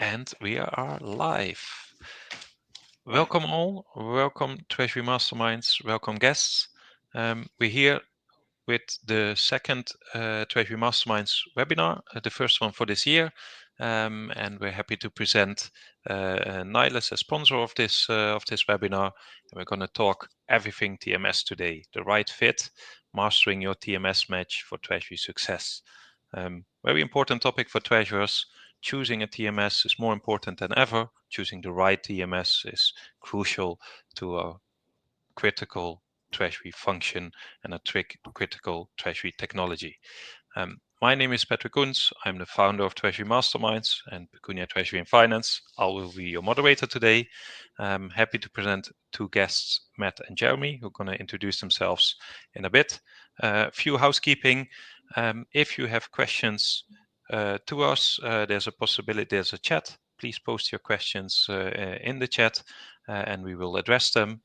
And we are live. Welcome all. Welcome Treasury Masterminds. Welcome guests. We're here with the second Treasury Masterminds webinar, the first one for this year. And we're happy to present Nilus as sponsor of this webinar. And we're going to talk everything TMS today, the right fit, mastering your TMS match for Treasury Success. Very important topic for treasurers. Choosing a TMS is more important than ever. Choosing the right TMS is crucial to a critical treasury function and a critical treasury technology. My name is Patrick Kunz. I'm the founder of Treasury Masterminds and Pecunia Treasury and Finance. I will be your moderator today. I'm happy to present two guests, Matt and Jeremy, who are going to introduce themselves in a bit. Few housekeeping. If you have questions to us, there's a possibility, there's a chat. Please post your questions in the chat and we will address them.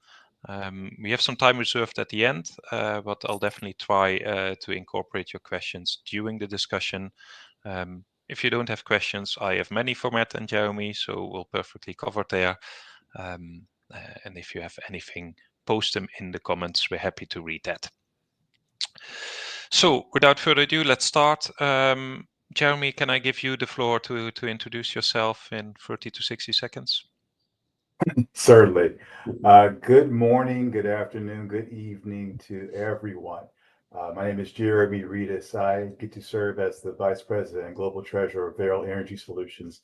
We have some time reserved at the end, but I'll definitely try to incorporate your questions during the discussion. If you don't have questions, I have many for Matt and Jeremy, so we'll perfectly cover there. And if you have anything, post them in the comments. We're happy to read that. So without further ado, let's start. Jeremy, can I give you the floor to introduce yourself in 30 to 60 seconds? Certainly. Good morning, good afternoon, good evening to everyone. My name is Jeremy Reedus. I get to serve as the Vice President and Global Treasurer of Varel Energy Solutions.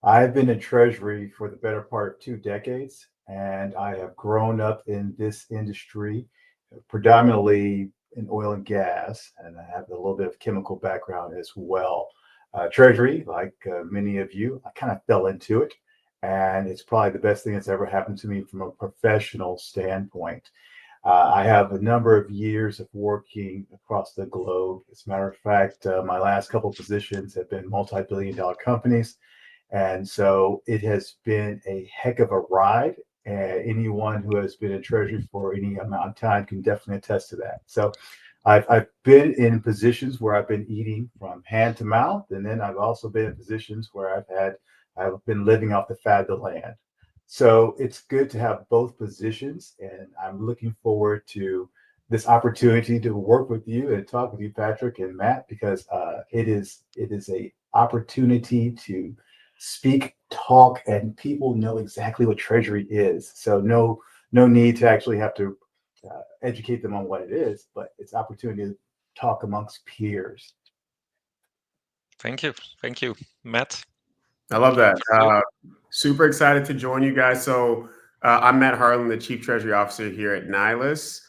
I've been in Treasury for the better part of 2 decades, and I have grown up in this industry, predominantly in oil and gas, and I have a little bit of chemical background as well. Treasury, like many of you, I kind of fell into it, and it's probably the best thing that's ever happened to me from a professional standpoint. I have a number of years of working across the globe. As a matter of fact, my last couple of positions have been multi-billion-dollar companies. And so it has been a heck of a ride. And anyone who has been in Treasury for any amount of time can definitely attest to that. So I've been in positions where I've been eating from hand to mouth. And then I've also been in positions where I've been living off the fat of the land. So it's good to have both positions. And I'm looking forward to this opportunity to work with you and talk with you, Patrick and Matt, because it is a opportunity to speak, talk, and people know exactly what Treasury is. So no need to actually have to educate them on what it is, but it's opportunity to talk amongst peers. Thank you. Thank you. Matt? I love that. Super excited to join you guys. So I'm Matt Harlen, the Chief Treasury Officer here at Nilus.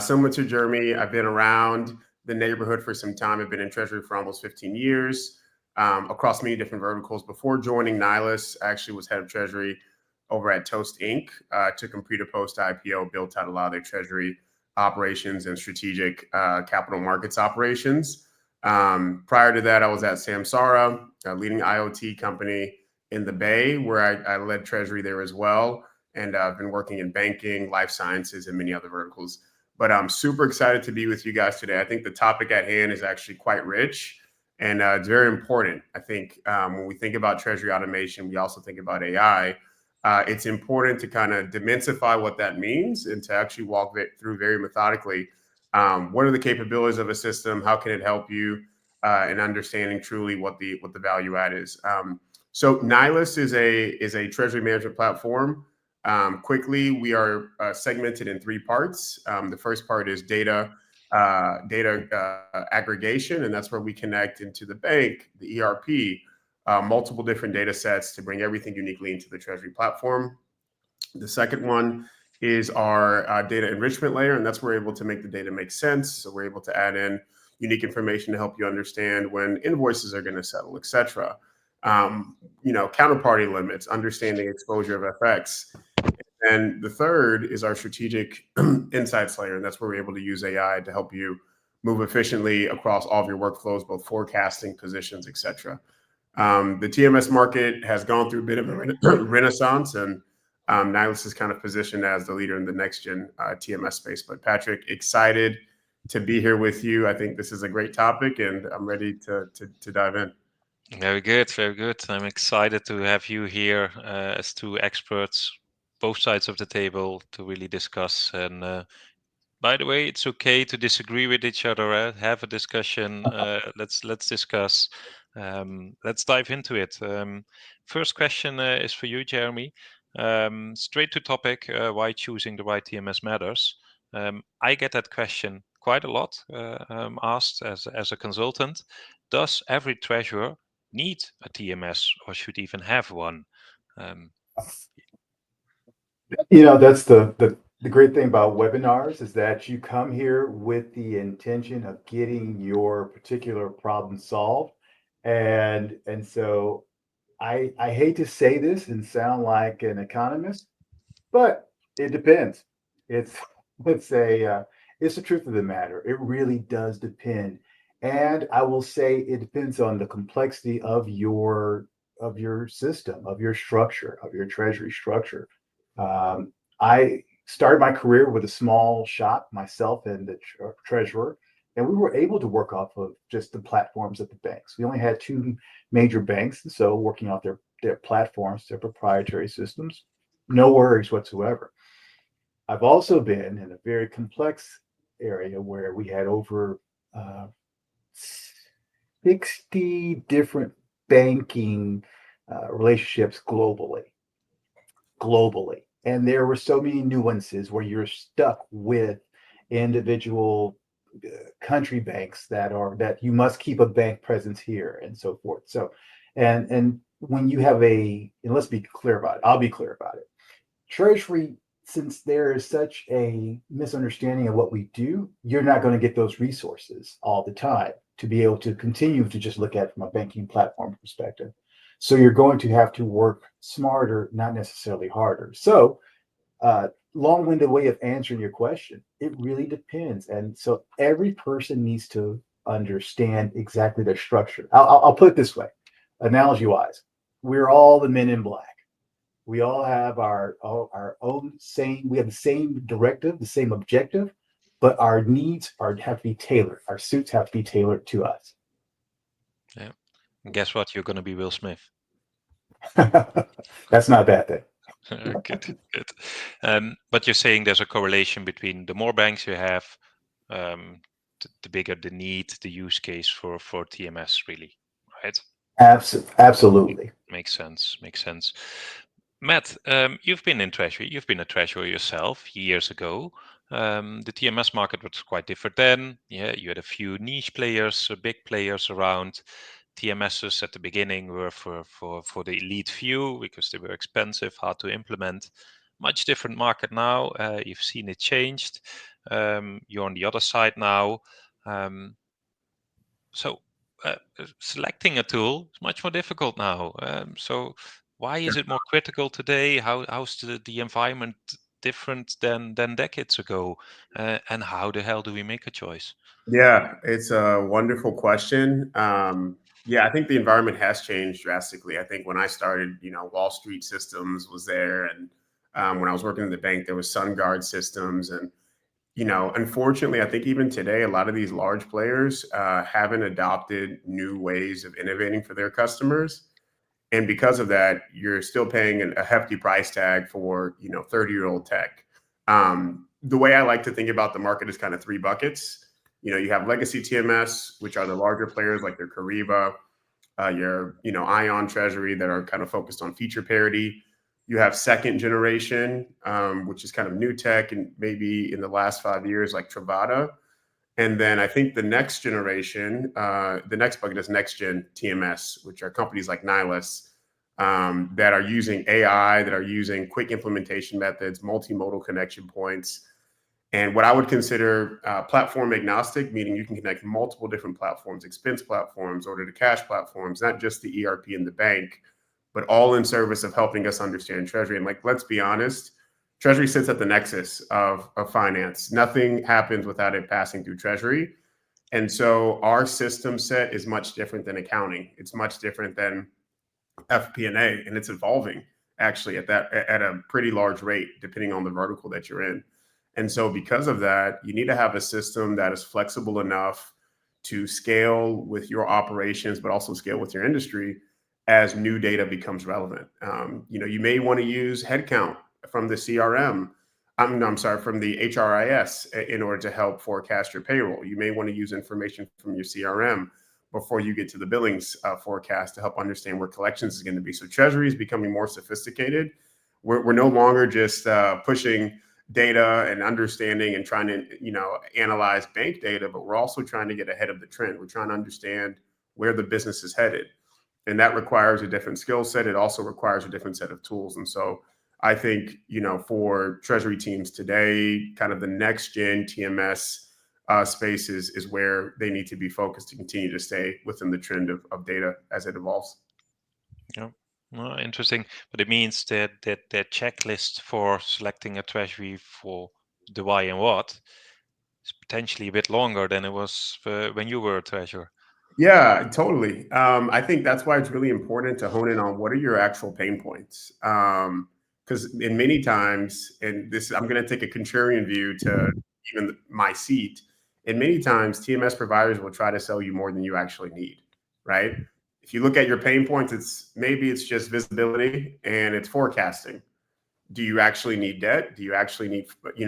Similar to Jeremy, I've been around the neighborhood for some time. I've been in Treasury for almost 15 years across many different verticals. Before joining Nilus, I actually was head of Treasury over at Toast Inc. To complete a post-IPO, built out a lot of their Treasury operations and strategic capital markets operations. Prior to that, I was at Samsara, a leading IoT company in the Bay, where I led Treasury there as well. And I've been working in banking, life sciences, and many other verticals. But I'm super excited to be with you guys today. I think the topic at hand is actually quite rich, and it's very important. I think when we think about Treasury automation, we also think about AI. It's important to kind of demystify what that means and to actually walk it through very methodically. What are the capabilities of a system? How can it help you in understanding truly what the value add is? So Nilus is a treasury management platform. Quickly, we are segmented in 3 parts. The first part is data aggregation, and that's where we connect into the bank, the ERP, multiple different data sets to bring everything uniquely into the Treasury platform. The second one is our data enrichment layer, and that's where we're able to make the data make sense. So we're able to add in unique information to help you understand when invoices are going to settle, et cetera. Counterparty limits, understanding exposure of FX. And the third is our strategic insights layer, and that's where we're able to use AI to help you move efficiently across all of your workflows, both forecasting, positions, et cetera. The TMS market has gone through a bit of a renaissance, and Nilus is kind of positioned as the leader in the next-gen TMS space. But Patrick, excited to be here with you. I think this is a great topic, and I'm ready to dive in. Very good, very good. I'm excited to have you here as two experts, both sides of the table, to really discuss. And by the way, it's okay to disagree with each other. Have a discussion. Let's discuss. Let's dive into it. First question is for you, Jeremy. Straight to topic. Why choosing the right TMS matters. I get that question quite a lot asked as a consultant. Does every treasurer need a TMS or should even have one? Um, That's the great thing about webinars is that you come here with the intention of getting your particular problem solved. And so I hate to say this and sound like an economist, but it depends. It's it's the truth of the matter. It really does depend. And I will say it depends on the complexity of your system, of your structure, of your treasury structure. I started my career with a small shop, myself and the treasurer, and we were able to work off of just the platforms of the banks. We only had two major banks, and so working off their platforms, their proprietary systems, no worries whatsoever. I've also been in a very complex area where we had over 60 different banking relationships globally. And there were so many nuances where you're stuck with individual country banks that you must keep a bank presence here and so forth. So, and when you have and let's be clear about it, I'll be clear about it. Treasury, since there is such a misunderstanding of what we do, you're not going to get those resources all the time to be able to continue to just look at it from a banking platform perspective. So you're going to have to work smarter, not necessarily harder. So, long-winded way of answering your question. It really depends, and so every person needs to understand exactly their structure. I'll put it this way, analogy-wise: we're all the Men in Black. We all have our own same. We have the same directive, the same objective, but our needs have to be tailored. Our suits have to be tailored to us. yeah. And guess what? You're going to be Will Smith. That's not a bad thing. Good, good. But you're saying there's a correlation between the more banks you have, the bigger the need, the use case for TMS, really, right? Absolutely. Makes sense. Makes sense. Matt, you've been in Treasury. You've been a treasurer yourself years ago. The TMS market was quite different then. Yeah, you had a few niche players, big players around. TMSs at the beginning were for the elite few because they were expensive, hard to implement. Much different market now. You've seen it changed. You're on the other side now. Um, so selecting a tool is much more difficult now. So why is it more critical today? How's the environment different than decades ago? And how the hell do we make a choice? Yeah, it's a wonderful question. Yeah, I think the environment has changed drastically. I think when I started, Wall Street Systems was there, and when I was working in the bank, there was SunGuard Systems, and unfortunately, I think even today, a lot of these large players haven't adopted new ways of innovating for their customers. And because of that, you're still paying a hefty price tag for 30-year-old tech. The way I like to think about the market is kind of three buckets. You have legacy TMS, which are the larger players like your Kyriba, your Ion Treasury that are kind of focused on feature parity. You have second generation, which is kind of new tech and maybe in the last 5 years like Travada. And then I think the next generation, the next bucket is next gen TMS, which are companies like Nilus that are using AI, that are using quick implementation methods, multimodal connection points, and what I would consider platform agnostic, meaning you can connect multiple different platforms, expense platforms, order to cash platforms, not just the ERP and the bank, but all in service of helping us understand Treasury. And let's be honest, Treasury sits at the nexus of finance. Nothing happens without it passing through Treasury. And so our system set is much different than accounting. It's much different than FP&A, and it's evolving actually at a pretty large rate, depending on the vertical that you're in. And so because of that, you need to have a system that is flexible enough to scale with your operations, but also scale with your industry as new data becomes relevant. You may want to use headcount from the CRM. I'm sorry, from the HRIS in order to help forecast your payroll. You may want to use information from your CRM before you get to the billings forecast to help understand where collections is going to be. So Treasury is becoming more sophisticated. We're no longer just pushing data and understanding and trying to analyze bank data, but we're also trying to get ahead of the trend. We're trying to understand where the business is headed, and that requires a different skill set. It also requires a different set of tools. And so I think for Treasury teams today, kind of the next gen TMS space is where they need to be focused to continue to stay within the trend of data as it evolves. Yeah. Well, interesting, but it means that checklist for selecting a treasury for the why and what is potentially a bit longer than it was when you were a treasurer. Yeah, totally. I think that's why it's really important to hone in on what are your actual pain points. Because in many times, and this, I'm going to take a contrarian view to even my seat. And many times, TMS providers will try to sell you more than you actually need, right? If you look at your pain points, it's just visibility and it's forecasting. Do you actually need debt? Do you actually need, do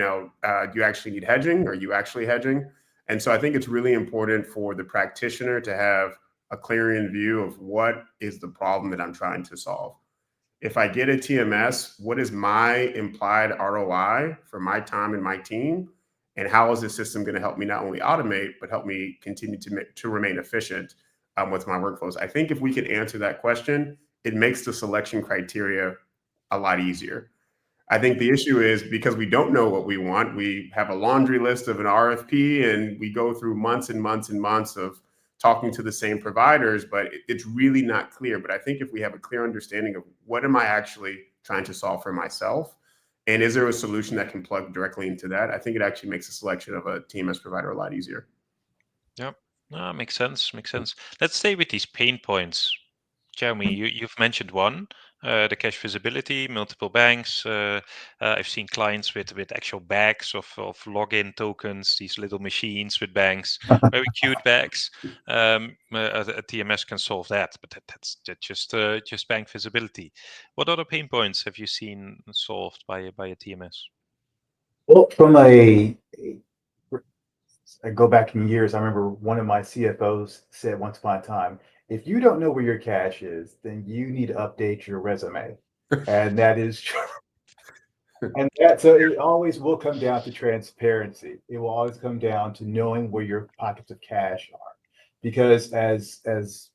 you actually need hedging? Are you actually hedging? And so I think it's really important for the practitioner to have a clarion view of what is the problem that I'm trying to solve. If I get a TMS, what is my implied ROI for my time and my team? And how is this system going to help me not only automate, but help me continue to remain efficient with my workflows? I think if we could answer that question, it makes the selection criteria a lot easier. I think the issue is because we don't know what we want, we have a laundry list of an RFP and we go through months and months and months of talking to the same providers, but it's really not clear. But I think if we have a clear understanding of what am I actually trying to solve for myself, and is there a solution that can plug directly into that, I think it actually makes the selection of a TMS provider a lot easier. Yeah, no, makes sense. Makes sense. Let's stay with these pain points. Jeremy, you've mentioned one, the cash visibility, multiple banks. I've seen clients with actual bags of login tokens, these little machines with banks, very cute bags. A TMS can solve that, but that's just bank visibility. What other pain points have you seen solved by a TMS? Well, I go back in years. I remember one of my CFOs said once upon a time, if you don't know where your cash is, then you need to update your resume. And that is true. And so it always will come down to transparency. It will always come down to knowing where your pockets of cash are. Because as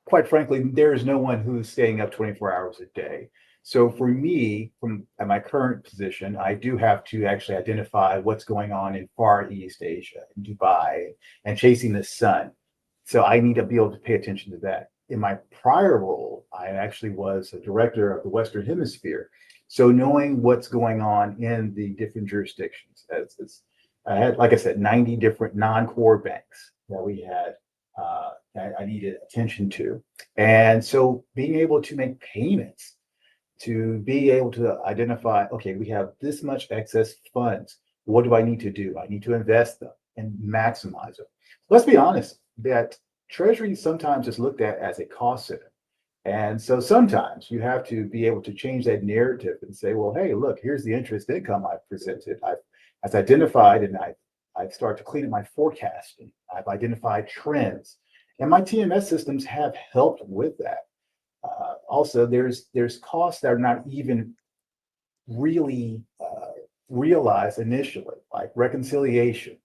quite frankly, there is no one who's staying up 24 hours a day. So for me, at my current position, I do have to actually identify what's going on in Far East Asia, in Dubai, and chasing the sun. So I need to be able to pay attention to that. In my prior role, I actually was a director of the Western Hemisphere. So knowing what's going on in the different jurisdictions, I had, like I said, 90 different non-core banks that we had. I needed attention to. And so being able to make payments, to be able to identify, okay, we have this much excess funds. What do I need to do? I need to invest them and maximize them. Let's be honest, that Treasury sometimes is looked at as a cost center. And so sometimes you have to be able to change that narrative and say, well, hey, look, here's the interest income I've presented. I've identified, and I've started to clean up my forecasting. I've identified trends. And my TMS systems have helped with that. Also, there's costs that are not even really realized initially, like reconciliation.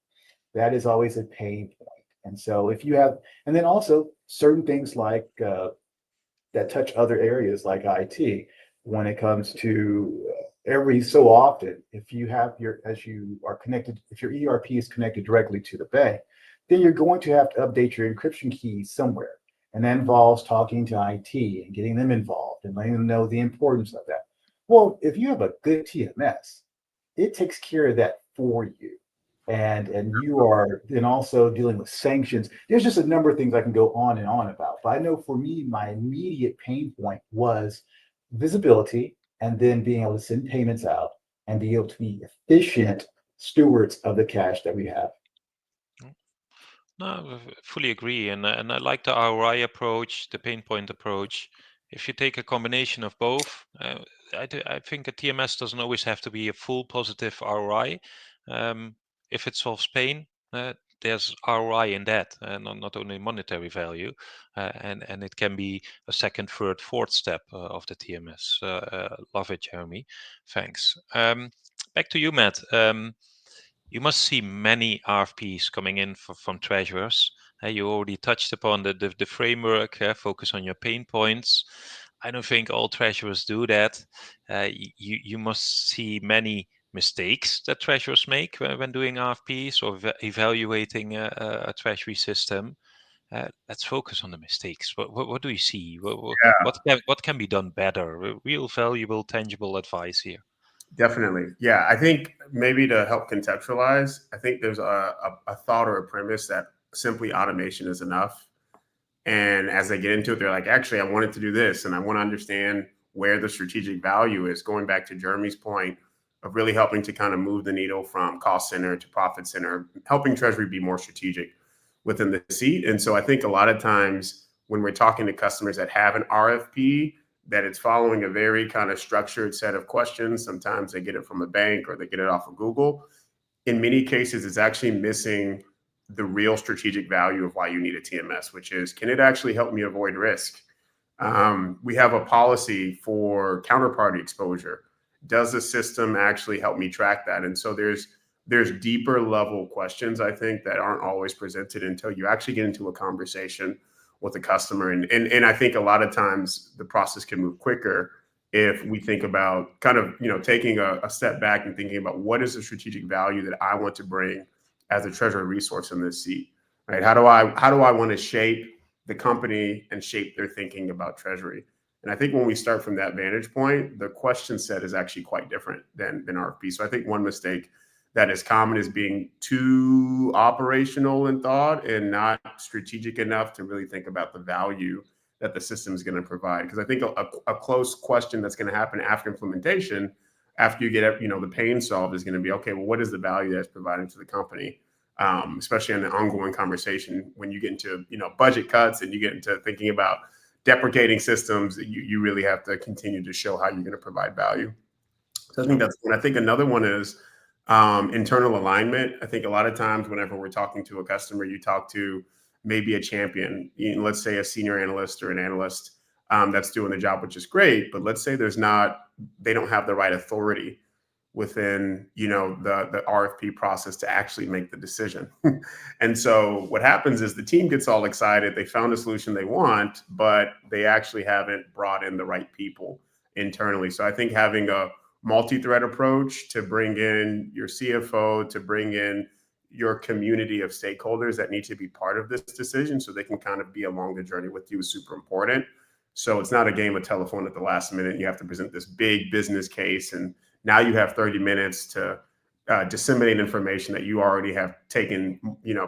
That is always a pain point. And so if you have, and then also certain things like that touch other areas like IT, when it comes to every so often, if you have as you are connected, if your ERP is connected directly to the bank, then you're going to have to update your encryption keys somewhere. And that involves talking to IT and getting them involved and letting them know the importance of that. Well, if you have a good TMS, it takes care of that for you. And you are then also dealing with sanctions. There's just a number of things I can go on and on about. But I know for me, my immediate pain point was visibility and then being able to send payments out and be able to be efficient stewards of the cash that we have. No, I fully agree, and I like the ROI approach, the pain point approach. If you take a combination of both, I think a TMS doesn't always have to be a full positive ROI. If it solves pain, there's ROI in that, and not only monetary value, and it can be a second, third, fourth step of the TMS. Love it, Jeremy. Thanks. Back to you, Matt. You must see many RFPs coming in from treasurers. You already touched upon the framework, focus on your pain points. I don't think all treasurers do that. You must see many mistakes that treasurers make when doing RFPs or evaluating a treasury system. Let's focus on the mistakes. What do you see? What can be done better? Real valuable, tangible advice here. Definitely. Yeah. I think maybe to help contextualize, I think there's a thought or a premise that simply automation is enough. And as they get into it, they're like, actually, I wanted to do this and I want to understand where the strategic value is. Going back to Jeremy's point of really helping to kind of move the needle from cost center to profit center, helping Treasury be more strategic within the seat. And so I think a lot of times when we're talking to customers that have an RFP, that it's following a very kind of structured set of questions. Sometimes they get it from a bank or they get it off of Google. In many cases, it's actually missing the real strategic value of why you need a TMS, which is, can it actually help me avoid risk? We have a policy for counterparty exposure. Does the system actually help me track that? And so there's deeper level questions, I think, that aren't always presented until you actually get into a conversation with the customer. And I think a lot of times the process can move quicker if we think about kind of, taking a step back and thinking about what is the strategic value that I want to bring as a treasury resource in this seat, right? How do I want to shape the company and shape their thinking about treasury? And I think when we start from that vantage point, the question set is actually quite different than RFP. So I think one mistake that is common is being too operational in thought and not strategic enough to really think about the value that the system is going to provide. Because I think a close question that's going to happen after implementation, after you get the pain solved, is going to be, okay, well, what is the value that's provided to the company? Especially in an ongoing conversation when you get into budget cuts and you get into thinking about deprecating systems, you really have to continue to show how you're going to provide value. So I think that's one. I think another one is internal alignment. I think a lot of times whenever we're talking to a customer, you talk to maybe a champion, let's say a senior analyst or an analyst that's doing the job, which is great. But let's say they don't have the right authority within the RFP process to actually make the decision. And so what happens is the team gets all excited. They found a solution they want, but they actually haven't brought in the right people internally. So I think having a multi-thread approach to bring in your CFO, to bring in your community of stakeholders that need to be part of this decision so they can kind of be along the journey with you is super important. So it's not a game of telephone at the last minute. You have to present this big business case, and now you have 30 minutes to disseminate information that you already have taken,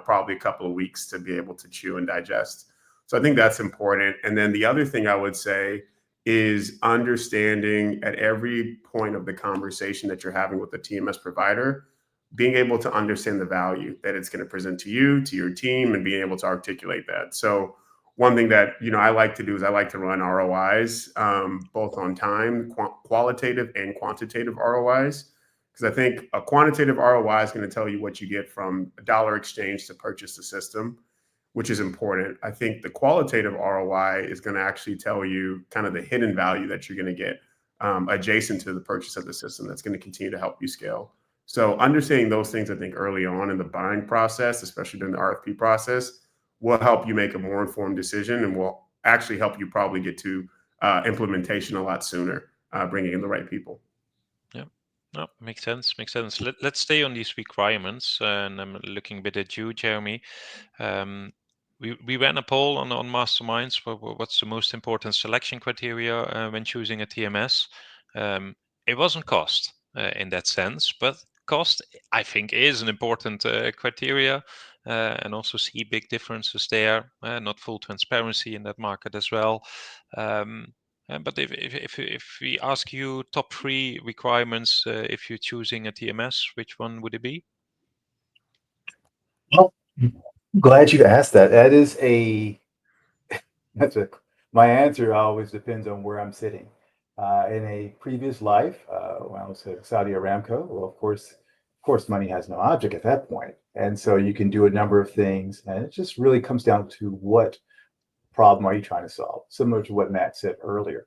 probably a couple of weeks to be able to chew and digest. So I think that's important. And then the other thing I would say is understanding at every point of the conversation that you're having with the TMS provider, being able to understand the value that it's going to present to you, to your team, and being able to articulate that. So one thing that I like to do is I like to run ROIs, both on time, qualitative and quantitative ROIs, because I think a quantitative ROI is going to tell you what you get from a dollar exchange to purchase the system, which is important. I think the qualitative ROI is going to actually tell you kind of the hidden value that you're going to get adjacent to the purchase of the system that's going to continue to help you scale. So understanding those things, I think, early on in the buying process, especially during the RFP process, will help you make a more informed decision and will actually help you probably get to implementation a lot sooner, bringing in the right people. Yeah, no, makes sense. Makes sense. Let's stay on these requirements, and I'm looking a bit at you, Jeremy. We ran a poll on Masterminds. What's the most important selection criteria when choosing a TMS? It wasn't cost in that sense, but cost, I think, is an important criteria, and also see big differences there. Not full transparency in that market as well. But if we ask you top 3 requirements, if you're choosing a TMS, which one would it be? Well, Glad you asked that. That's a, my answer always depends on where I'm sitting. In a previous life, when I was at Saudi Aramco, well, of course, money has no object at that point. And so you can do a number of things. And it just really comes down to what problem are you trying to solve? Similar to what Matt said earlier.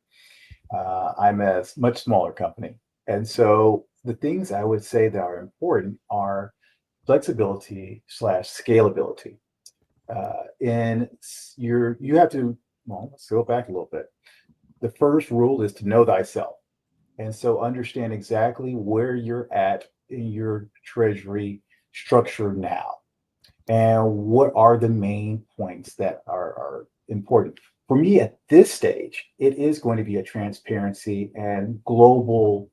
I'm a much smaller company. And so the things I would say that are important are flexibility slash scalability. And you have to, well, let's go back a little bit. The first rule is to know thyself. And so understand exactly where you're at in your treasury structure now. And what are the main points that are important? For me at this stage, it is going to be a transparency and global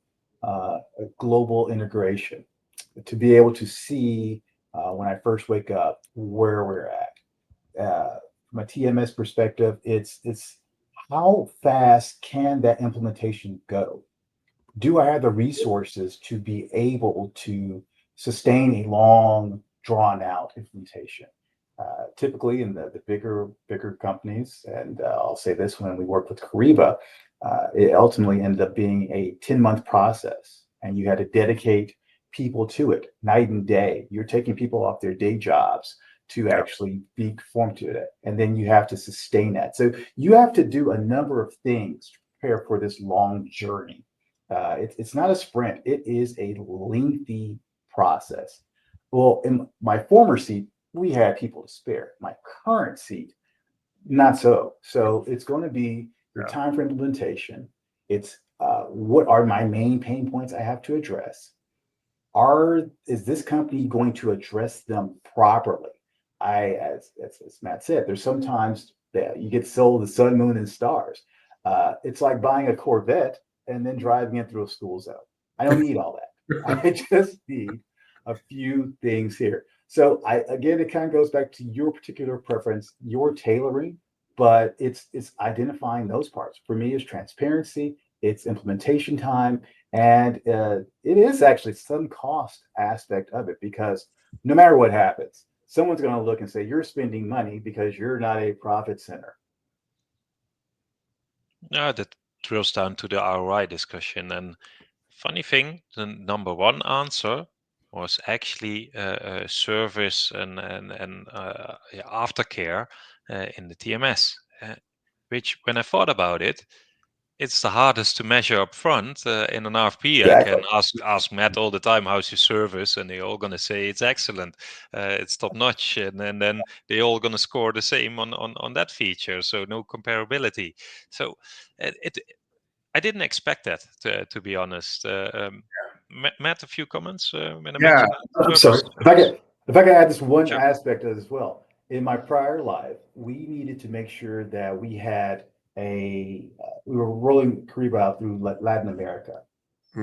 integration to be able to see when I first wake up where we're at. From a TMS perspective, it's how fast can that implementation go? Do I have the resources to be able to sustain a long, drawn out implementation? Typically, in the bigger companies, and I'll say this when we worked with Kariba, it ultimately ended up being a 10-month process, and you had to dedicate people to it night and day. You're taking people off their day jobs to actually be conformed to it, and then you have to sustain that. So you have to do a number of things to prepare for this long journey. It's not a sprint. It is a lengthy process. Well, in my former seat, we had people to spare. My current seat, not so. So it's going to be your time for implementation. It's what are my main pain points I have to address? Is this company going to address them properly? As Matt said, there's sometimes that you get sold the sun, moon, and stars. It's like buying a Corvette and then driving it through a school zone. I don't need all that. I just need a few things here. So again, it kind of goes back to your particular preference, your tailoring, but it's identifying those parts. For me, it's transparency, it's implementation time, and it is actually some cost aspect of it because no matter what happens, someone's going to look and say you're spending money because you're not a profit center. Yeah, that drills down to the ROI discussion. And funny thing, the number one answer was actually service and aftercare in the TMS, which when I thought about it, it's the hardest to measure up front in an RFP. Exactly. I can ask Matt all the time, how's your service? And they're all going to say it's excellent, it's top notch. And then they're all going to score the same on that feature. So no comparability. So I didn't expect that, to be honest. Matt, a few comments when I mentioned I'm service. sorry. If I could add this one Sure. aspect as well. In my prior life, we needed to make sure that we had we were rolling Kariba out through Latin America.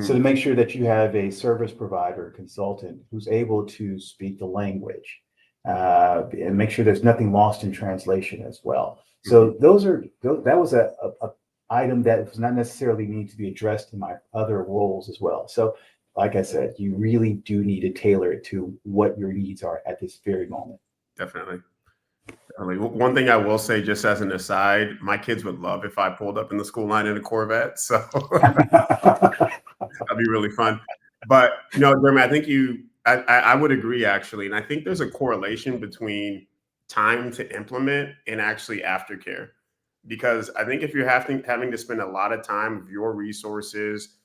So to make sure that you have a service provider, consultant who's able to speak the language, and make sure there's nothing lost in translation as well. So that was a item that does not necessarily need to be addressed in my other roles as well. So like I said, you really do need to tailor it to what your needs are at this very moment. Definitely. One thing I will say, just as an aside, my kids would love if I pulled up in the school line in a Corvette. So that'd be really fun. But no, Jeremy, I think I would agree actually. And I think there's a correlation between time to implement and actually aftercare. Because I think if you're having to spend a lot of time of your resources,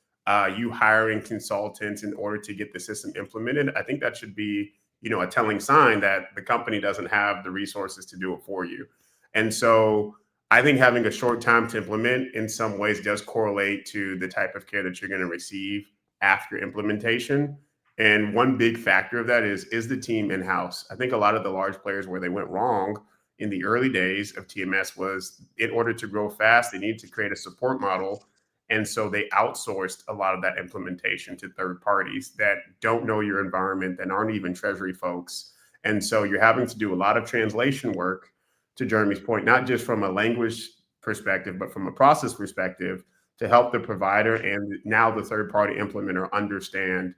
you hiring consultants in order to get the system implemented, I think that should be, a telling sign that the company doesn't have the resources to do it for you. And so I think having a short time to implement in some ways does correlate to the type of care that you're going to receive after implementation. And one big factor of that is the team in-house. I think a lot of the large players where they went wrong in the early days of TMS was in order to grow fast, they needed to create a support model. And so they outsourced a lot of that implementation to third parties that don't know your environment, that aren't even Treasury folks. And so you're having to do a lot of translation work, to Jeremy's point, not just from a language perspective, but from a process perspective, to help the provider and now the third party implementer understand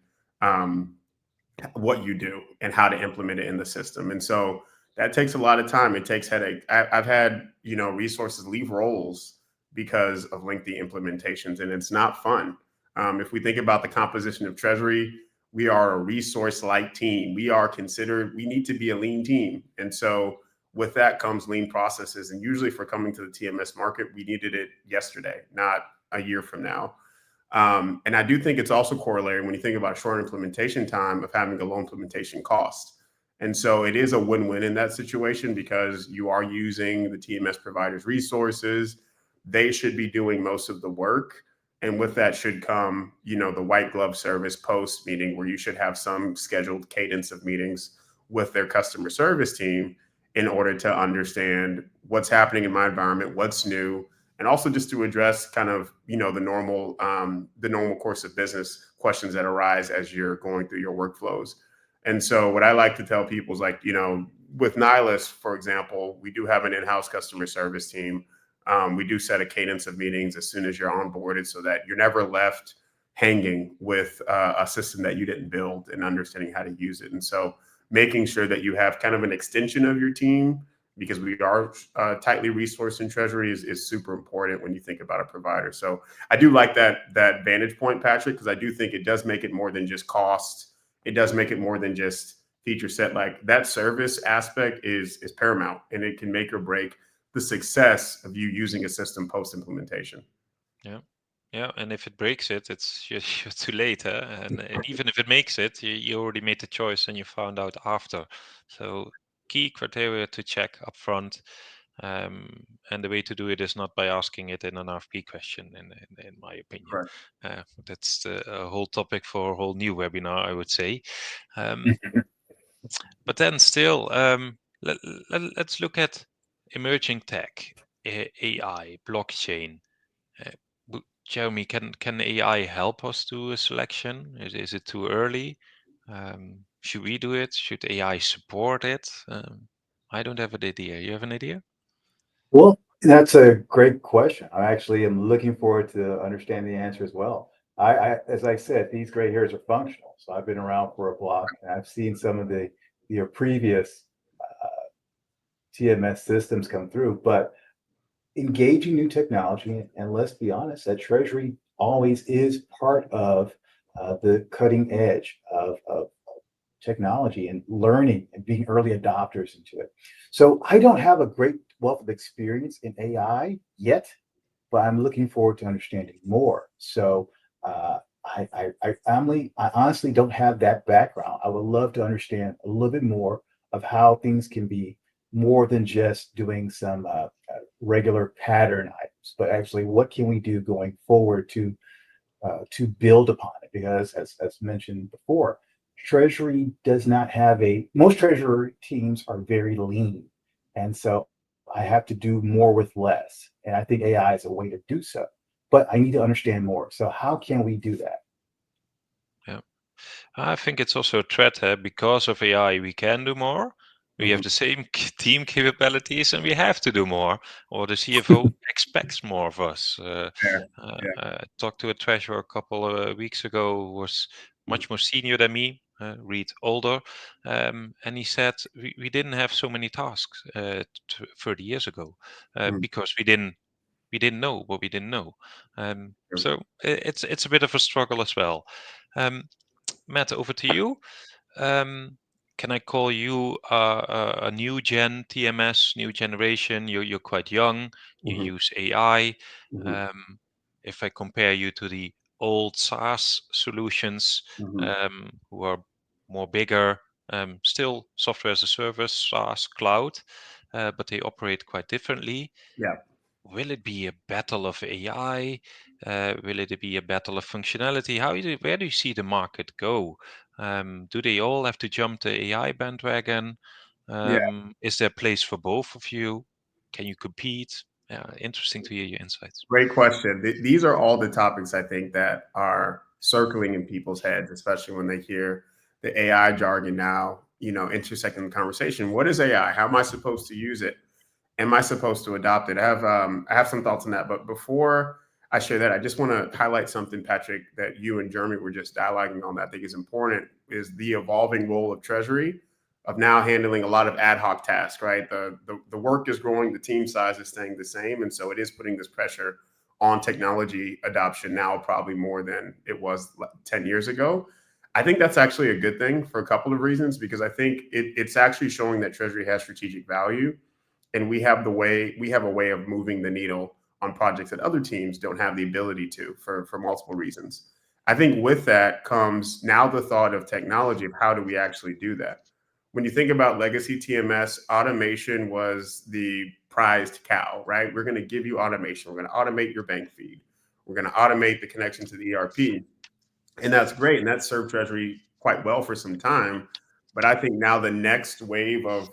what you do and how to implement it in the system. And so That takes a lot of time. It takes headache. I've had, resources leave roles because of lengthy implementations, and it's not fun. If we think about the composition of Treasury, we are a resource light team. We need to be a lean team. And so with that comes lean processes. And usually for coming to the TMS market, we needed it yesterday, not a year from now. And I do think it's also corollary when you think about short implementation time of having a low implementation cost. And so it is a win-win in that situation because you are using the TMS provider's resources. They should be doing most of the work. And with that should come, the white glove service post meeting where you should have some scheduled cadence of meetings with their customer service team in order to understand what's happening in my environment, what's new, and also just to address kind of, the normal course of business questions that arise as you're going through your workflows. And so what I like to tell people is like, with Nilus, for example, we do have an in-house customer service team. We do set a cadence of meetings as soon as you're onboarded so that you're never left hanging with a system that you didn't build and understanding how to use it. And so making sure that you have kind of an extension of your team, because we are tightly resourced in Treasury, is super important when you think about a provider. So I do like that vantage point, Patrick, because I do think it does make it more than just cost. It does make it more than just feature set. Like that service aspect is paramount, and it can make or break the success of you using a system post implementation. Yeah, and if it breaks it, it's you're too late, huh? And even if it makes it, you already made the choice and you found out after. So key criteria to check up front, and the way to do it is not by asking it in an RFP question, in my opinion. That's a whole topic for a whole new webinar, I would say. But then still, let's look at emerging tech, AI, blockchain. Jeremy, can AI help us do a selection? Is it too early? Should we do it? Should AI support it? I don't have an idea. You have an idea? Well, that's a great question. I actually am looking forward to understand the answer as well. As I said, these gray hairs are functional. So I've been around for a block, and I've seen some of the your previous TMS systems come through. But engaging new technology, and let's be honest, that Treasury always is part of the cutting edge of technology and learning and being early adopters into it. So I don't have a great wealth of experience in AI yet, but I'm looking forward to understanding more. So I honestly don't have that background. I would love to understand a little bit more of how things can be more than just doing some regular pattern items, but actually what can we do going forward to build upon it? Because as mentioned before, Treasury does not have most Treasury teams are very lean. And so I have to do more with less. And I think AI is a way to do so. But I need to understand more. So how can we do that? Yeah, I think it's also a threat. Because of AI, we can do more. We have the same team capabilities, and we have to do more, or the CFO expects more of us. I talked to a treasurer a couple of weeks ago who was much more senior than me, Reed older, and he said we didn't have so many tasks 30 years ago because we didn't know what we didn't know. So it's a bit of a struggle as well. Matt, over to you. Can I call you a new gen TMS, new generation? You're quite young. You use AI. If I compare you to the old SaaS solutions, who are more bigger, still software as a service, SaaS, cloud, but they operate quite differently. Yeah. Will it be a battle of AI? Will it be a battle of functionality? Where do you see the market go? Do they all have to jump the AI bandwagon? Is there a place for both of you? Can you compete? Interesting to hear your insights. Great question. These are all the topics I think that are circling in people's heads, especially when they hear the AI jargon now, intersecting the conversation. What is AI? How am I supposed to use it? Am I supposed to adopt it? I have some thoughts on that. But before I share that, I just want to highlight something, Patrick, that you and Jeremy were just dialoguing on that I think is important, is the evolving role of Treasury of now handling a lot of ad hoc tasks, right? The work is growing, the team size is staying the same. And so it is putting this pressure on technology adoption now, probably more than it was 10 years ago. I think that's actually a good thing for a couple of reasons, because I think it's actually showing that Treasury has strategic value, and we have a way of moving the needle on projects that other teams don't have the ability to for multiple reasons. I think with that comes now the thought of technology of how do we actually do that? When you think about legacy TMS, automation was the prized cow, right? We're going to give you automation. We're going to automate your bank feed. We're going to automate the connection to the ERP. And that's great. And that served Treasury quite well for some time. But I think now the next wave of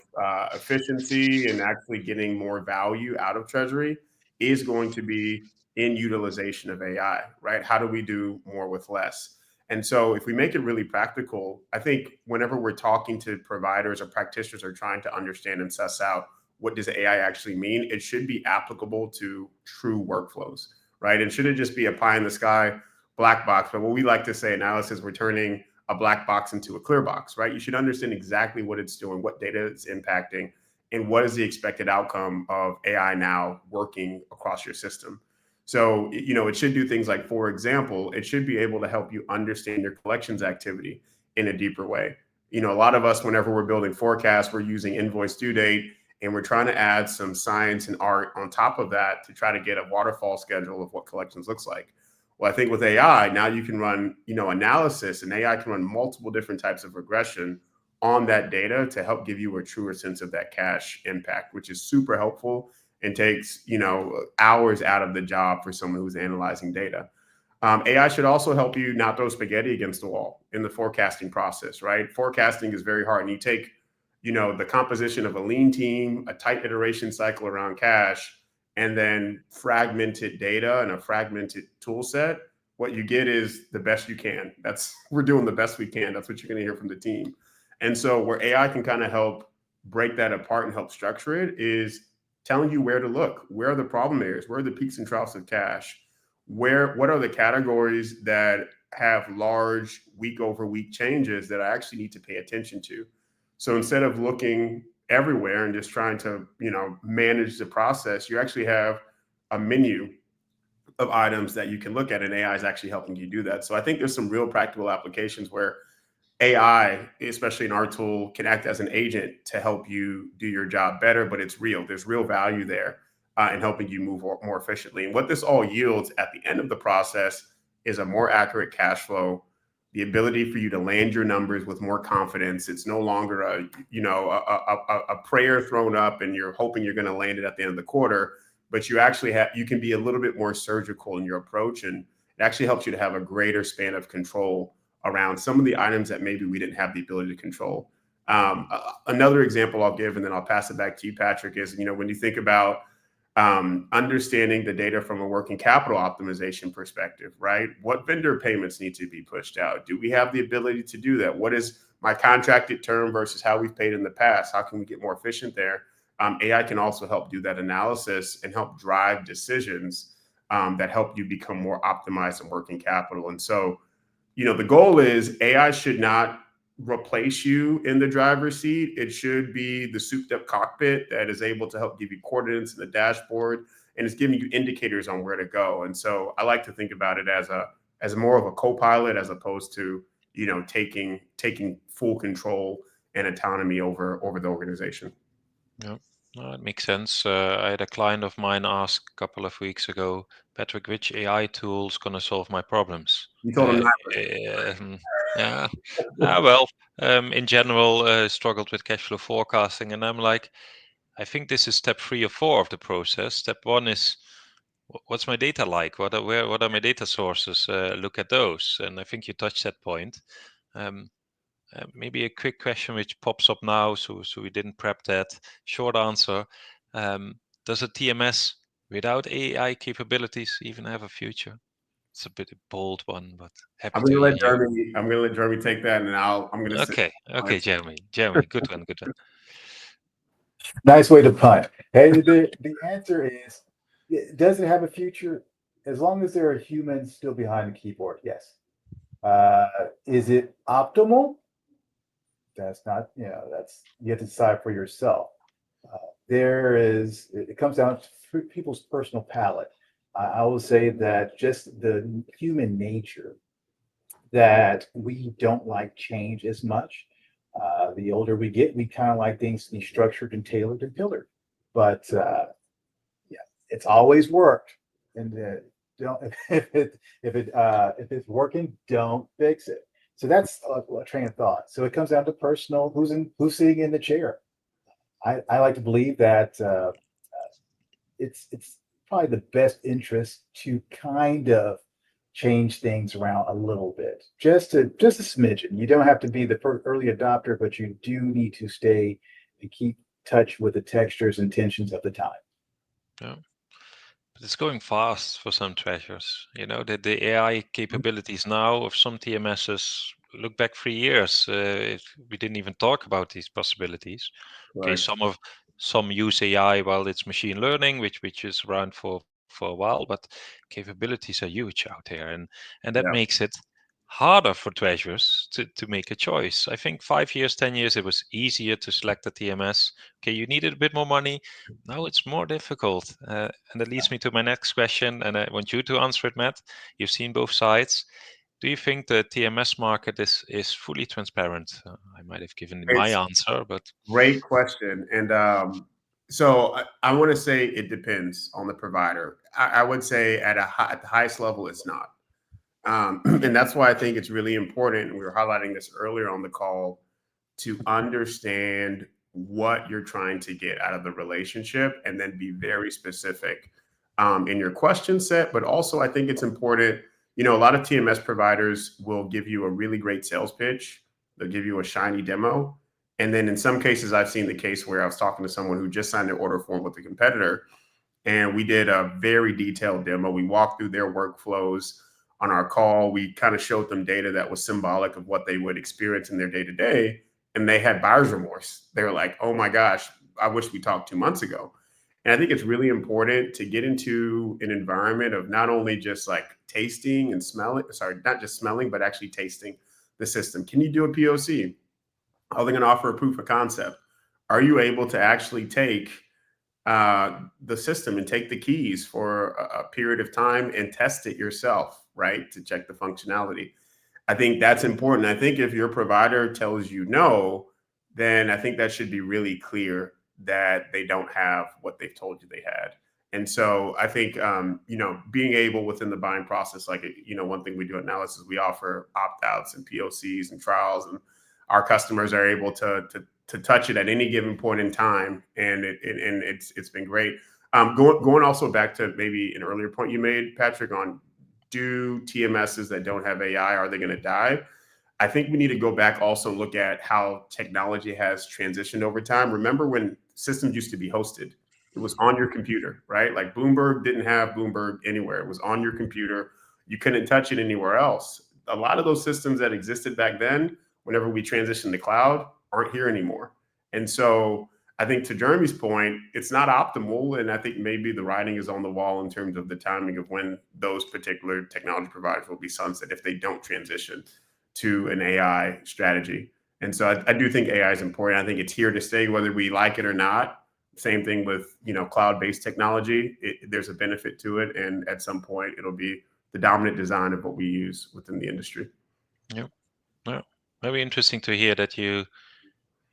efficiency and actually getting more value out of Treasury is going to be in utilization of AI, right? How do we do more with less? And so if we make it really practical, I think whenever we're talking to providers or practitioners are trying to understand and suss out what does AI actually mean, it should be applicable to true workflows, right? And shouldn't just be a pie in the sky black box. But what we like to say now is we're turning a black box into a clear box, right? You should understand exactly what it's doing, what data it's impacting, and what is the expected outcome of AI now working across your system. So, it should do things like, for example, it should be able to help you understand your collections activity in a deeper way. A lot of us, whenever we're building forecasts, we're using invoice due date, and we're trying to add some science and art on top of that to try to get a waterfall schedule of what collections looks like. Well, I think with AI, now you can run, analysis, and AI can run multiple different types of regression on that data to help give you a truer sense of that cash impact, which is super helpful and takes, hours out of the job for someone who's analyzing data. AI should also help you not throw spaghetti against the wall in the forecasting process, right? Forecasting is very hard. And you take, the composition of a lean team, a tight iteration cycle around cash, and then fragmented data and a fragmented tool set, what you get is the best you can. We're doing the best we can. That's what you're going to hear from the team. And so where AI can kind of help break that apart and help structure it is telling you where to look. Where are the problem areas? Where are the peaks and troughs of cash? What are the categories that have large week over week changes that I actually need to pay attention to? So instead of looking everywhere and just trying to, manage the process, you actually have a menu of items that you can look at, and AI is actually helping you do that. So I think there's some real practical applications where AI, especially in our tool, can act as an agent to help you do your job better, but it's real. There's real value there in helping you move more efficiently. And what this all yields at the end of the process is a more accurate cash flow, the ability for you to land your numbers with more confidence. It's no longer a prayer thrown up and you're hoping you're going to land it at the end of the quarter, but you can be a little bit more surgical in your approach, and it actually helps you to have a greater span of control around some of the items that maybe we didn't have the ability to control. Another example I'll give, and then I'll pass it back to you, Patrick, is, when you think about understanding the data from a working capital optimization perspective, right? What vendor payments need to be pushed out? Do we have the ability to do that? What is my contracted term versus how we've paid in the past? How can we get more efficient there? AI can also help do that analysis and help drive decisions that help you become more optimized in working capital. And so, the goal is AI should not replace you in the driver's seat. It should be the souped up cockpit that is able to help give you coordinates in the dashboard, and it's giving you indicators on where to go. And so I like to think about it as more of a co-pilot as opposed to, taking full control and autonomy over the organization. Yeah, no, it makes sense. I had a client of mine ask a couple of weeks ago, Patrick, which AI tool is going to solve my problems? You told him not. Yeah. Well, in general, struggled with cash flow forecasting, and I'm like, I think this is step 3 or 4 of the process. Step 1 is, what's my data like? What are my data sources? Look at those, and I think you touched that point. Maybe a quick question which pops up now, so we didn't prep that. Short answer: does a TMS without AI capabilities even have a future? It's a bit a bold one, but happy I'm to going hear to you. let Jeremy take that, and I'm going to say. Okay, Jeremy, good one. Nice way to punt. Hey, the answer is, does it have a future? As long as there are humans still behind the keyboard, yes. Is it optimal? That's not, you have to decide for yourself. It comes down to people's personal palate. I will say that just the human nature that we don't like change as much. The older we get, we kind of like things to be structured and tailored and pillared. But yeah, it's always worked. And don't if it's working, don't fix it. So that's a train of thought. So it comes down to personal. Who's sitting in the chair? I like to believe that it's probably the best interest to kind of change things around a little bit, just a smidgen. You don't have to be the early adopter, but you do need to stay and keep touch with the textures and tensions of the time. Yeah. But it's going fast for some treasures. The AI capabilities now of some TMSs, look back 3 years, we didn't even talk about these possibilities. Okay, Right. some use AI while it's machine learning, which is around for a while, but capabilities are huge out there, and that Yeah. makes it harder for treasurers to make a choice. I think 5 years, 10 years, it was easier to select a TMS. Okay, you needed a bit more money. Now it's more difficult. And that leads me to my next question, and I want you to answer it, Matt. You've seen both sides. Do you think the TMS market is fully transparent? I might have given my It's answer, but great question. And so I want to say it depends on the provider. I would say at the highest level, it's not. And that's why I think it's really important. And we were highlighting this earlier on the call to understand what you're trying to get out of the relationship and then be very specific in your question set. But also, I think it's important. A lot of TMS providers will give you a really great sales pitch, they'll give you a shiny demo. And then in some cases, I've seen the case where I was talking to someone who just signed their order form with a competitor, and we did a very detailed demo. We walked through their workflows on our call. We kind of showed them data that was symbolic of what they would experience in their day to day. And they had buyer's remorse. They were like, oh my gosh, I wish we talked 2 months ago. And I think it's really important to get into an environment of not only just like tasting and smelling, sorry, not just smelling, but actually tasting the system. Can you do a POC? Are they going to offer a proof of concept? Are you able to actually take the system and take the keys for a period of time and test it yourself, right? To check the functionality. I think that's important. I think if your provider tells you no, then I think that should be really clear that they don't have what they've told you they had. And so I think, being able within the buying process, like, one thing we do at Nilus is we offer opt-outs and POCs and trials, and our customers are able to touch it at any given point in time. And it's been great. Going also back to maybe an earlier point you made, Patrick, on do TMSs that don't have AI, are they going to die? I think we need to go back also and look at how technology has transitioned over time. Remember when systems used to be hosted? It was on your computer, right? Like Bloomberg didn't have Bloomberg anywhere. It was on your computer. You couldn't touch it anywhere else. A lot of those systems that existed back then, whenever we transitioned to cloud, aren't here anymore. And so I think to Jeremy's point, it's not optimal. And I think maybe the writing is on the wall in terms of the timing of when those particular technology providers will be sunset if they don't transition to an AI strategy. And so I do think AI is important. I think it's here to stay, whether we like it or not. Same thing with, cloud-based technology. There's a benefit to it. And at some point, it'll be the dominant design of what we use within the industry. yeah, very interesting to hear that you,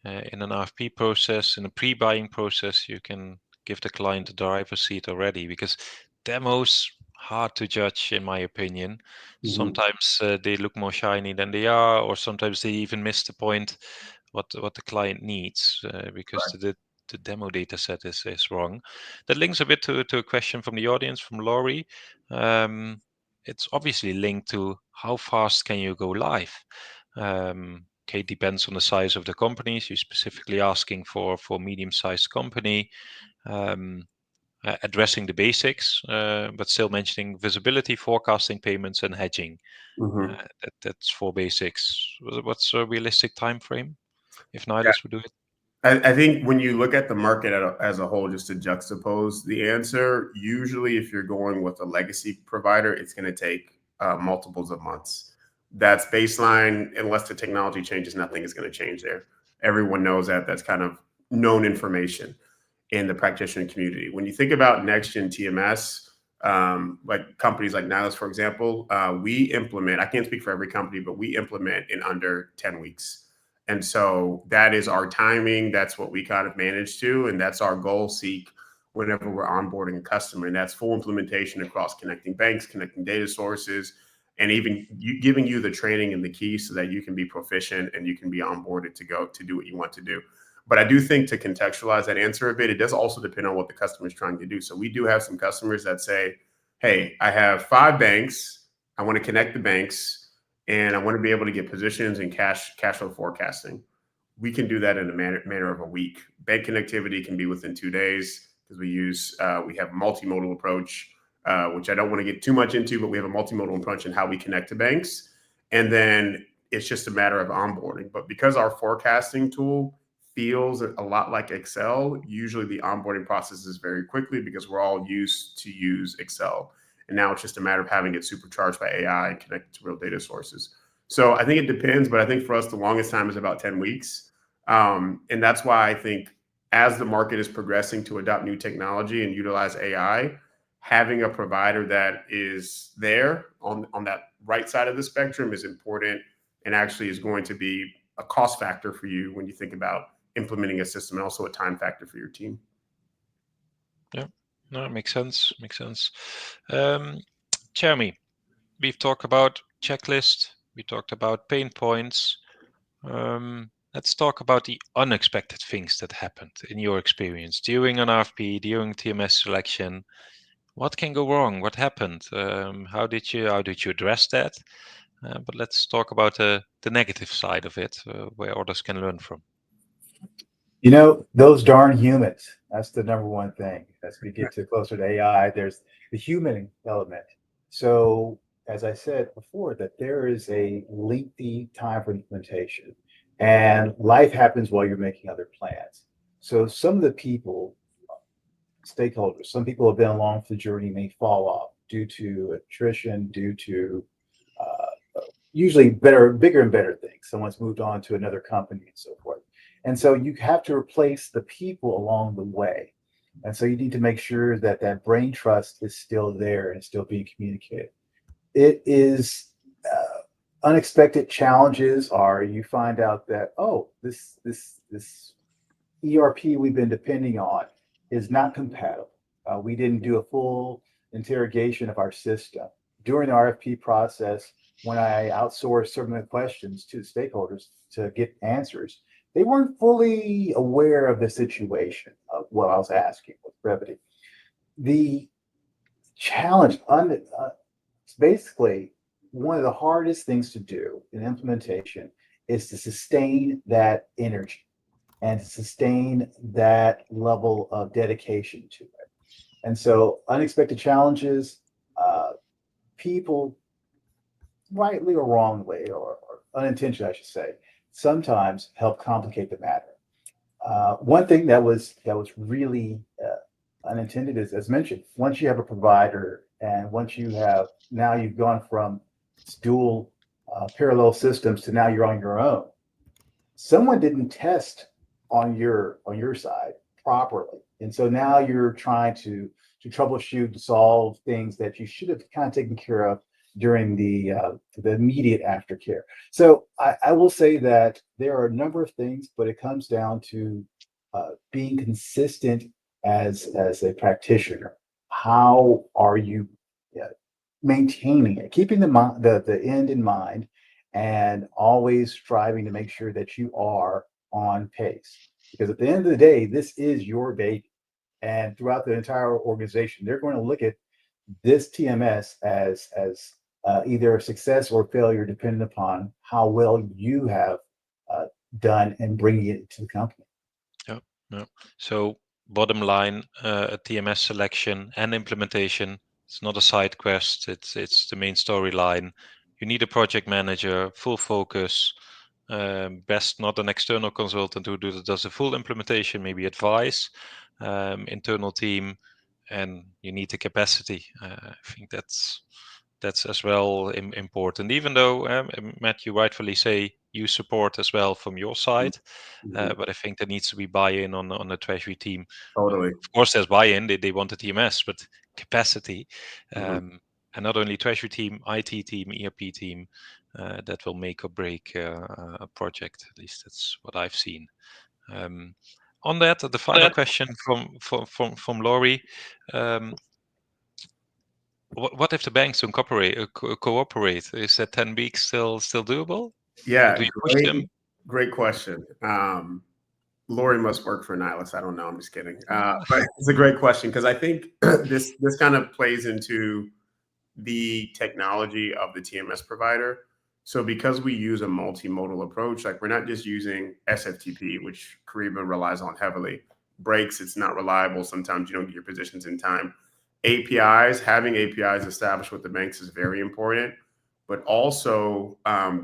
in an RFP process, in a pre-buying process, you can give the client the driver's seat already, because demos hard to judge, in my opinion. Sometimes they look more shiny than they are, or sometimes they even miss the point what the client needs, because the demo data set is wrong. That links a bit to a question from the audience, from Laurie. It's obviously linked to how fast can you go live. Okay, depends on the size of the companies. You're specifically asking for medium-sized company, addressing the basics, but still mentioning visibility, forecasting, payments, and hedging. That's 4 basics. What's a realistic time frame if Nilus would do it? I think when you look at the market as a whole, just to juxtapose the answer, usually if you're going with a legacy provider, it's going to take multiples of months. That's baseline. Unless the technology changes, nothing is going to change there. Everyone knows that. That's kind of known information in the practitioner community. When you think about next-gen TMS, like companies like Nilus, for example, we implement, I can't speak for every company, but we implement in under 10 weeks. And so that is our timing. That's what we kind of manage to. And that's our goal seek whenever we're onboarding a customer. And that's full implementation across connecting banks, connecting data sources, and even giving you the training and the keys so that you can be proficient and you can be onboarded to go to do what you want to do. But I do think to contextualize that answer a bit, it does also depend on what the customer is trying to do. So we do have some customers that say, hey, I have 5 banks. I want to connect the banks and I want to be able to get positions and cash flow forecasting. We can do that in a manner of a week. Bank connectivity can be within 2 days because we have a multimodal approach, which I don't want to get too much into, but we have a multimodal approach in how we connect to banks. And then it's just a matter of onboarding. But because our forecasting tool feels a lot like Excel, usually the onboarding process is very quickly because we're all used to use Excel. And now it's just a matter of having it supercharged by AI and connected to real data sources. So I think it depends, but I think for us, the longest time is about 10 weeks. And that's why I think as the market is progressing to adopt new technology and utilize AI, having a provider that is there on that right side of the spectrum is important and actually is going to be a cost factor for you when you think about implementing a system, and also a time factor for your team. Yeah, no, it makes sense. Jeremy, we've talked about checklist. We talked about pain points. Let's talk about the unexpected things that happened in your experience during an RFP, during TMS selection. What can go wrong? What happened? How did you address that? But let's talk about the negative side of it, where others can learn from. Those darn humans, that's the number one thing. As we get closer to AI, there's the human element. So, as I said before, that there is a lengthy time for implementation, and life happens while you're making other plans. So, some of the people, stakeholders, some people have been along for the journey may fall off due to attrition, due to usually bigger and better things. Someone's moved on to another company and so forth. And so you have to replace the people along the way. And so you need to make sure that that brain trust is still there and still being communicated. It is unexpected challenges are you find out that, oh, this ERP we've been depending on is not compatible. We didn't do a full interrogation of our system. During the RFP process, when I outsourced certain of the questions to the stakeholders to get answers, they weren't fully aware of the situation of what I was asking with brevity. The challenge, it's basically one of the hardest things to do in implementation is to sustain that energy and to sustain that level of dedication to it. And so unexpected challenges, people, rightly or wrongly, or unintentionally, I should say, sometimes help complicate the matter. One thing that was really unintended is, as mentioned, once you have a provider and once you've gone from dual parallel systems to now you're on your own. Someone didn't test on your side properly, and so now you're trying to troubleshoot, to solve things that you should have kind of taken care of during the immediate aftercare. So I will say that there are a number of things, but it comes down to being consistent as a practitioner. How are you maintaining it, keeping the end in mind, and always striving to make sure that you are on pace? Because at the end of the day, this is your baby. And throughout the entire organization, they're going to look at this TMS as either a success or failure, depending upon how well you have done in bringing it to the company. Yeah. So bottom line, a TMS selection and implementation, it's not a side quest. It's the main storyline. You need a project manager, full focus. Best not an external consultant who does a full implementation, maybe advice, internal team, and you need the capacity. I think that's that's as well important. Even though Matt, you rightfully say you support as well from your side, but I think there needs to be buy-in on the Treasury team. Totally. Of course, there's buy-in. They want the TMS, but capacity, and not only Treasury team, IT team, ERP team, that will make or break a project. At least that's what I've seen. On that, the final question from Laurie. What if the banks don't cooperate? Is that 10 weeks still doable? Yeah, Do you push them? great question. Lori must work for Nilus. I don't know. I'm just kidding. But it's a great question because I think this kind of plays into the technology of the TMS provider. So because we use a multimodal approach, like we're not just using SFTP, which Kyriba relies on heavily. Breaks, it's not reliable. Sometimes you don't get your positions in time. APIs, having APIs established with the banks is very important. But also,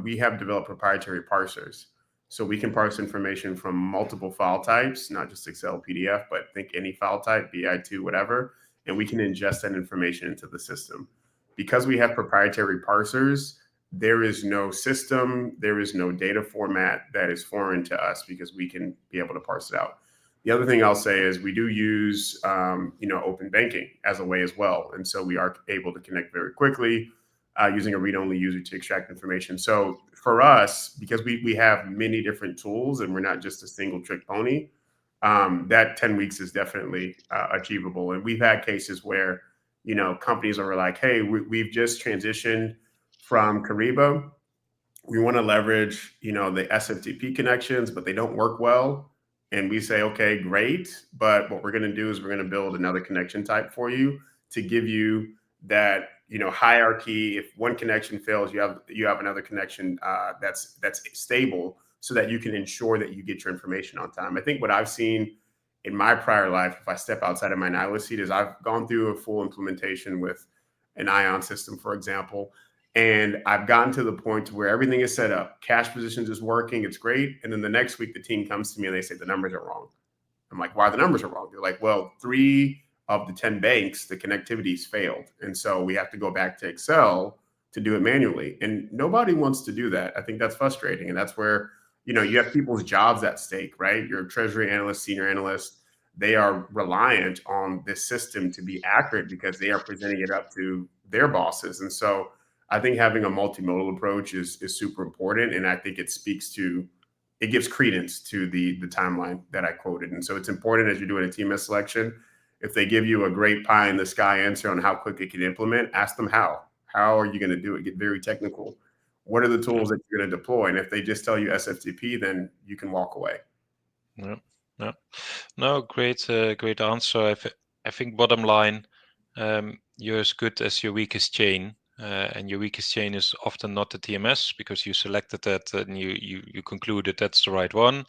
we have developed proprietary parsers. So we can parse information from multiple file types, not just Excel, PDF, but think any file type, BI2, whatever, and we can ingest that information into the system. Because we have proprietary parsers, there is no system, there is no data format that is foreign to us because we can be able to parse it out. The other thing I'll say is we do use, open banking as a way as well. And so we are able to connect very quickly using a read-only user to extract information. So for us, because we have many different tools and we're not just a single trick pony, that 10 weeks is definitely achievable. And we've had cases where, companies are like, hey, we've just transitioned from Kyriba. We want to leverage, the SFTP connections, but they don't work well. And we say, okay, great. But what we're going to do is we're going to build another connection type for you to give you that, hierarchy. If one connection fails, you have another connection that's stable so that you can ensure that you get your information on time. I think what I've seen in my prior life, if I step outside of my Nilus seat, is I've gone through a full implementation with an ION system, for example, and I've gotten to the point where everything is set up. Cash positions is working. It's great. And then the next week, the team comes to me and they say the numbers are wrong. I'm like, why the numbers are wrong? They're like, well, 3 of the 10 banks, the connectivity's failed. And so we have to go back to Excel to do it manually. And nobody wants to do that. I think that's frustrating. And that's where, you have people's jobs at stake, right? Your treasury analyst, senior analyst, they are reliant on this system to be accurate because they are presenting it up to their bosses. And so I think having a multimodal approach is super important. And I think it gives credence to the timeline that I quoted. And so it's important as you're doing a TMS selection, if they give you a great pie in the sky answer on how quick it can implement, ask them how. How are you going to do it? Get very technical. What are the tools that you're going to deploy? And if they just tell you SFTP, then you can walk away. No, great answer. I think bottom line, you're as good as your weakest chain. And your weakest chain is often not the TMS because you selected that and you concluded that's the right one.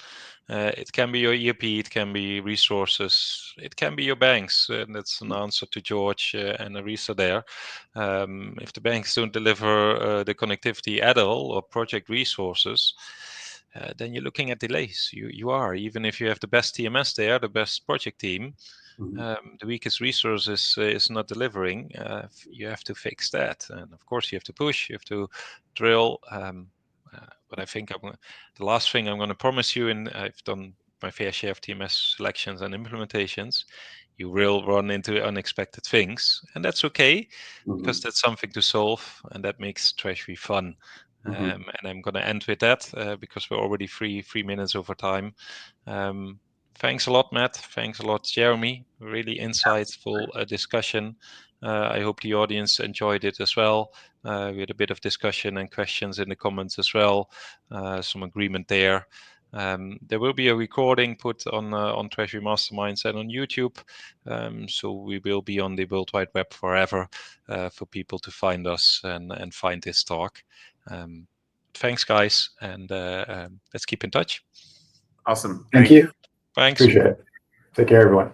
It can be your ERP, it can be resources, it can be your banks. And that's an answer to George and Arisa there. If the banks don't deliver the connectivity at all or project resources, then you're looking at delays. You are, even if you have the best TMS there, the best project team, the weakest resource is not delivering. You have to fix that, and of course you have to push. You have to drill. But I think the last thing I'm going to promise you, and I've done my fair share of TMS selections and implementations, you will run into unexpected things, and that's okay because that's something to solve, and that makes Treasury fun. And I'm going to end with that because we're already 3 minutes over time. Thanks a lot, Matt. Thanks a lot, Jeremy. Really insightful discussion. I hope the audience enjoyed it as well. We had a bit of discussion and questions in the comments as well. Some agreement there. There will be a recording put on Treasury Masterminds and on YouTube. So we will be on the World Wide Web forever for people to find us and find this talk. Thanks, guys, and let's keep in touch. Awesome. Thank you. Thanks. Appreciate it. Take care, everyone.